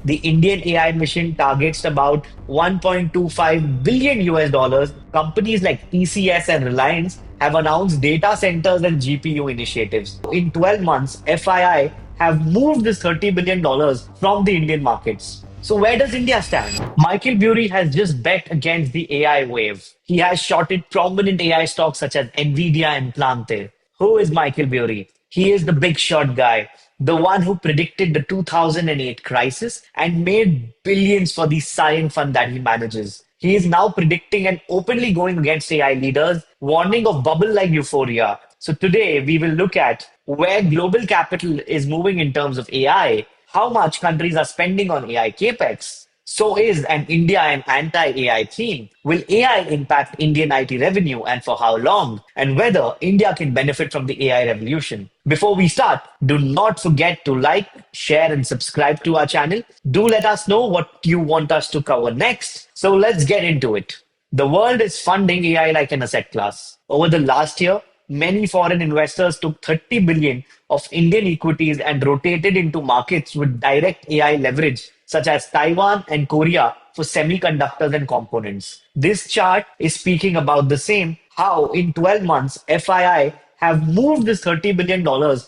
The Indian AI mission targets about 1.25 billion US dollars. Companies like TCS and Reliance have announced data centers and GPU initiatives. In 12 months, FII have moved this $30 billion from the Indian markets. So where does India stand? Michael Burry has just bet against the AI wave. He has shorted prominent AI stocks such as NVIDIA and Palantir. Who is Michael Burry? He is the big shot guy, the one who predicted the 2008 crisis and made billions for the Scion Fund that he manages. He is now predicting and openly going against AI leaders, warning of bubble-like euphoria. So today we will look at where global capital is moving in terms of AI, how much countries are spending on AI capex. So is an India and anti-AI theme. Will AI impact Indian IT revenue and for how long? And whether India can benefit from the AI revolution. Before we start, do not forget to like, share, and subscribe to our channel. Do let us know what you want us to cover next. So let's get into it. The world is funding AI like an asset class. Over the last year, many foreign investors took 30 billion of Indian equities and rotated into markets with direct AI leverage, such as Taiwan and Korea for semiconductors and components. This chart is speaking about the same, how in 12 months, FII have moved this $30 billion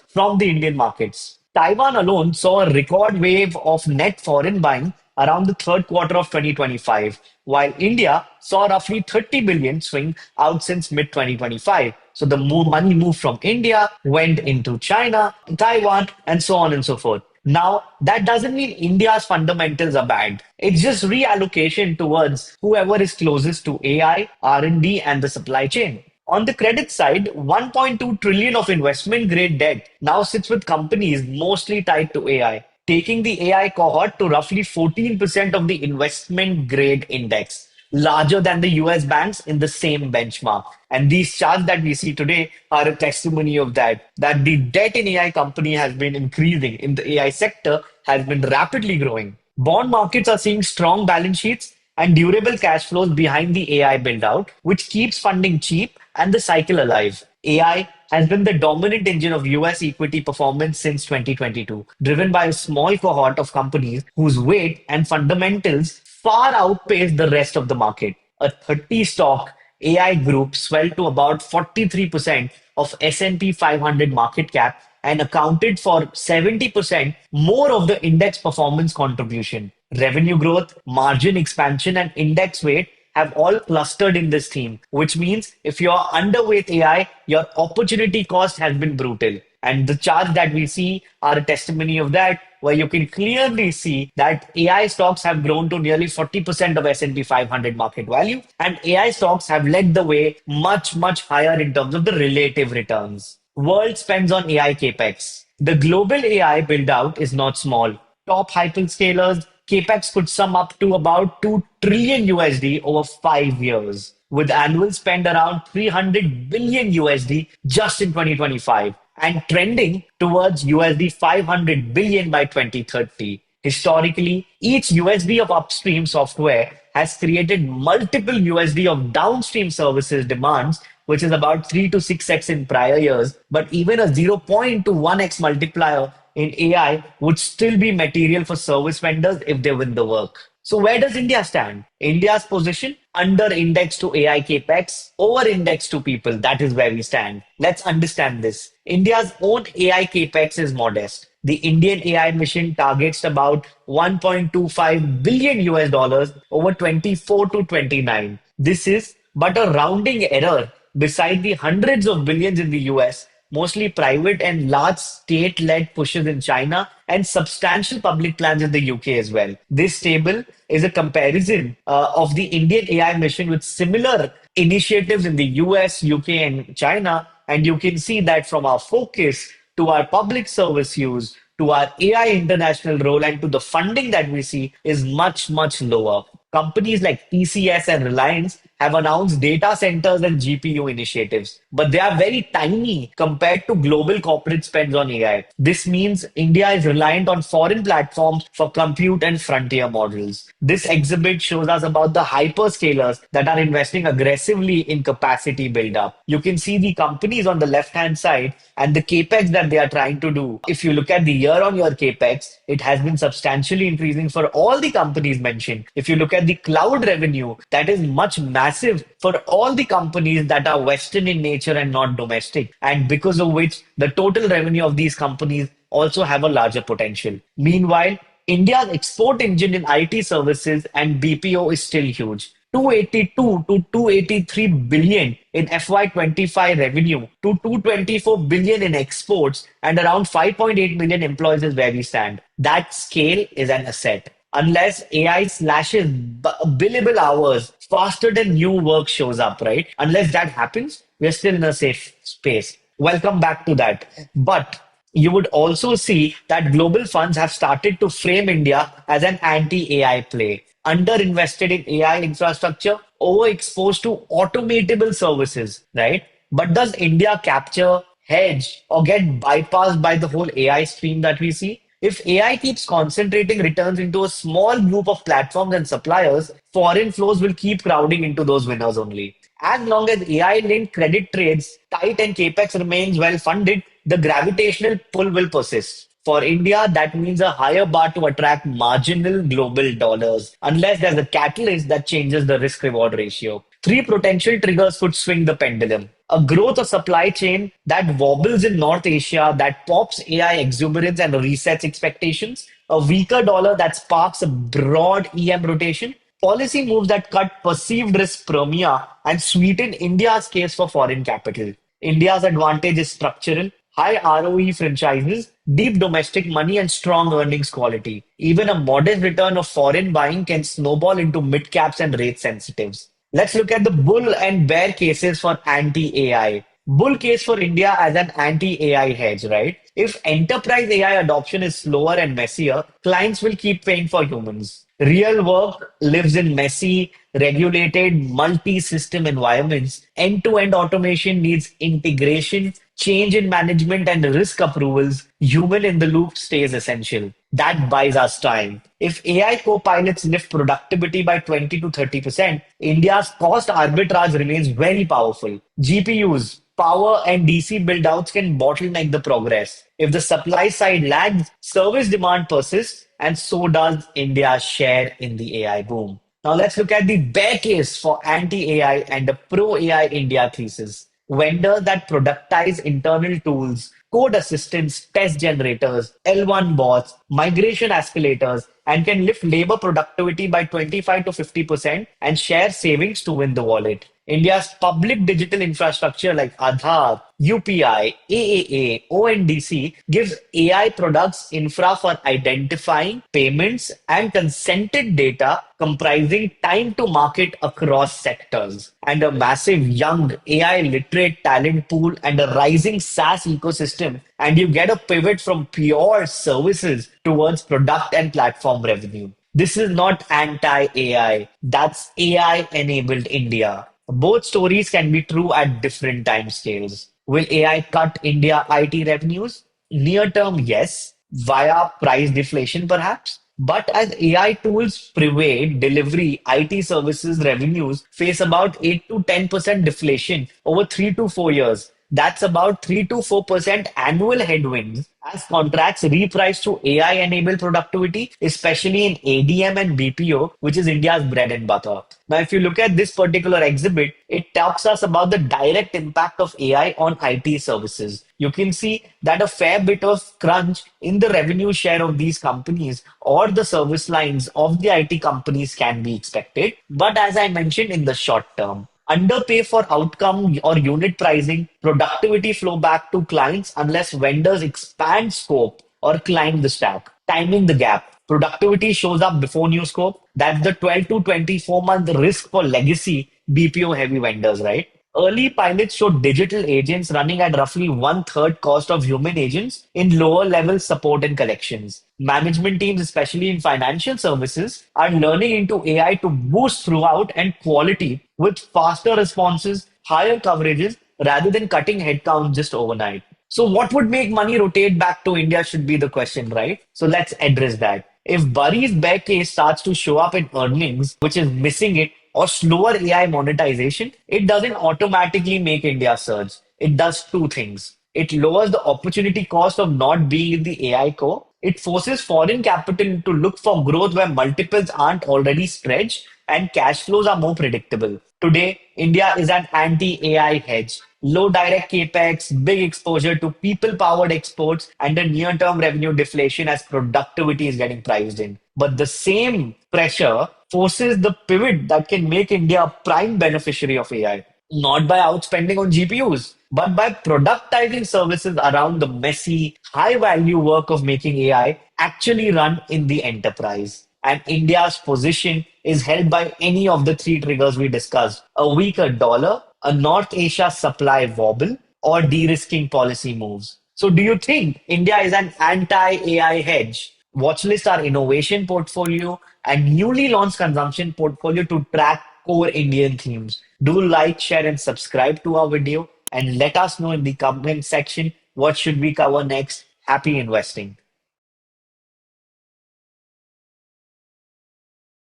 from the Indian markets. Taiwan alone saw a record wave of net foreign buying around the third quarter of 2025, while India saw roughly 30 billion swing out since mid 2025. So the money moved from India, went into China, Taiwan, and so on and so forth. Now, that doesn't mean India's fundamentals are bad. It's just reallocation towards whoever is closest to AI, R&D, and the supply chain. On the credit side, 1.2 trillion of investment grade debt now sits with companies mostly tied to AI, taking the AI cohort to roughly 14% of the investment grade index, larger than the US banks in the same benchmark. And these charts that we see today are a testimony of that the debt in AI company has been increasing in the AI sector has been rapidly growing. Bond markets are seeing strong balance sheets and durable cash flows behind the AI build out, which keeps funding cheap and the cycle alive. AI has been the dominant engine of US equity performance since 2022, driven by a small cohort of companies whose weight and fundamentals far outpace the rest of the market. A 30 stock AI group swelled to about 43% of S&P 500 market cap and accounted for 70% more of the index performance contribution. Revenue growth, margin expansion, and index weight have all clustered in this theme, which means if you're underweight AI, your opportunity cost has been brutal. And the charts that we see are a testimony of that, where you can clearly see that AI stocks have grown to nearly 40% of S&P 500 market value, and AI stocks have led the way much, much higher in terms of the relative returns. World spends on AI capex. The global AI build out is not small. Top hyperscalers capex could sum up to about 2 trillion USD over 5 years, with annual spend around 300 billion USD just in 2025 and trending towards USD 500 billion by 2030. Historically, each USD of upstream software has created multiple USD of downstream services demands, which is about 3 to 6x in prior years, but even a 0.1 to 1x multiplier in AI would still be material for service vendors if they win the work. So where does India stand? India's position under index to AI capex, over index to people. That is where we stand. Let's understand this. India's own AI capex is modest. The Indian AI mission targets about 1.25 billion US dollars over 24 to 29. This is but a rounding error beside the hundreds of billions in the US, mostly private and large state-led pushes in China, and substantial public plans in the UK as well. This table is a comparison of the Indian AI mission with similar initiatives in the US, UK, and China. And you can see that from our focus to our public service use to our AI international role and to the funding that we see is much, much lower. Companies like TCS and Reliance have announced data centers and GPU initiatives, but they are very tiny compared to global corporate spends on AI. This means India is reliant on foreign platforms for compute and frontier models. This exhibit shows us about the hyperscalers that are investing aggressively in capacity buildup. You can see the companies on the left hand side and the capex that they are trying to do. If you look at the year on year capex, it has been substantially increasing for all the companies mentioned. If you look at the cloud revenue, that is much massive for all the companies that are Western in nature and not domestic. And because of which the total revenue of these companies also have a larger potential. Meanwhile, India's export engine in IT services and BPO is still huge. 282 to 283 billion in FY25 revenue to 224 billion in exports and around 5.8 million employees is where we stand. That scale is an asset. Unless AI slashes billable hours faster than new work shows up, right? Unless that happens, we're still in a safe space. Welcome back to that. But you would also see that global funds have started to frame India as an anti-AI play, underinvested in AI infrastructure, overexposed to automatable services, right? But does India capture, hedge, or get bypassed by the whole AI stream that we see? If AI keeps concentrating returns into a small group of platforms and suppliers, foreign flows will keep crowding into those winners only. As long as AI-linked credit trades tight and capex remains well funded, the gravitational pull will persist. For India, that means a higher bar to attract marginal global dollars, unless there's a catalyst that changes the risk reward ratio. Three potential triggers could swing the pendulum. A growth of supply chain that wobbles in North Asia, that pops AI exuberance and resets expectations. A weaker dollar that sparks a broad EM rotation. Policy moves that cut perceived risk premia and sweeten India's case for foreign capital. India's advantage is structural, high ROE franchises, deep domestic money, and strong earnings quality. Even a modest return of foreign buying can snowball into mid caps and rate sensitives. Let's look at the bull and bear cases for anti AI. Bull case for India as an anti AI hedge, right? If enterprise AI adoption is slower and messier, clients will keep paying for humans. Real work lives in messy, regulated, multi system environments. End to end automation needs integration, change in management, and risk approvals. Human in the loop stays essential. That buys us time. If AI co-pilots lift productivity by 20 to 30%, India's cost arbitrage remains very powerful. GPUs, power, and DC build-outs can bottleneck the progress. If the supply side lags, service demand persists, and so does India's share in the AI boom. Now let's look at the bear case for anti-AI and the pro-AI India thesis. Vendors that productize internal tools, code assistants, test generators, L1 bots, migration escalators, and can lift labor productivity by 25 to 50% and share savings to win the wallet. India's public digital infrastructure like Aadhaar, UPI, AAA, ONDC gives AI products infra for identifying payments and consented data comprising time to market across sectors and a massive young AI literate talent pool and a rising SaaS ecosystem. And you get a pivot from pure services towards product and platform revenue. This is not anti-AI. That's AI-enabled India. Both stories can be true at different time scales. Will AI cut India IT revenues? Near term, yes, via price deflation perhaps. But as AI tools pervade delivery, IT services revenues face about 8 to 10% deflation over 3 to 4 years. That's about 3 to 4% annual headwinds as contracts reprice to AI-enabled productivity, especially in ADM and BPO, which is India's bread and butter. Now, if you look at this particular exhibit, it talks us about the direct impact of AI on IT services. You can see that a fair bit of crunch in the revenue share of these companies or the service lines of the IT companies can be expected. But as I mentioned, in the short term, underpay for outcome or unit pricing, productivity flow back to clients unless vendors expand scope or climb the stack. Timing the gap. Productivity shows up before new scope. That's the 12 to 24-month risk for legacy BPO heavy vendors, right? Early pilots showed digital agents running at roughly one-third cost of human agents in lower level support and collections. Management teams, especially in financial services, are learning into AI to boost throughput and quality with faster responses, higher coverages, rather than cutting headcount just overnight. So, what would make money rotate back to India should be the question, right? So, let's address that. If Burry's bear case starts to show up in earnings, which is missing it, or slower AI monetization, it doesn't automatically make India surge. It does two things. It lowers the opportunity cost of not being in the AI core. It forces foreign capital to look for growth where multiples aren't already stretched and cash flows are more predictable. Today, India is an anti-AI hedge. Low direct capex, big exposure to people-powered exports, and a near-term revenue deflation as productivity is getting priced in. But the same pressure forces the pivot that can make India a prime beneficiary of AI, not by outspending on GPUs, but by productizing services around the messy, high value work of making AI actually run in the enterprise. And India's position is held by any of the three triggers we discussed: a weaker dollar, a North Asia supply wobble, or de risking policy moves. So, do you think India is an anti AI hedge? Watchlist our innovation portfolio and newly launched consumption portfolio to track core Indian themes. Do like, share, and subscribe to our video and let us know in the comment section what should we cover next. Happy investing.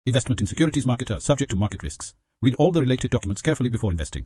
Investment in securities market are subject to market risks. Read all the related documents carefully before investing.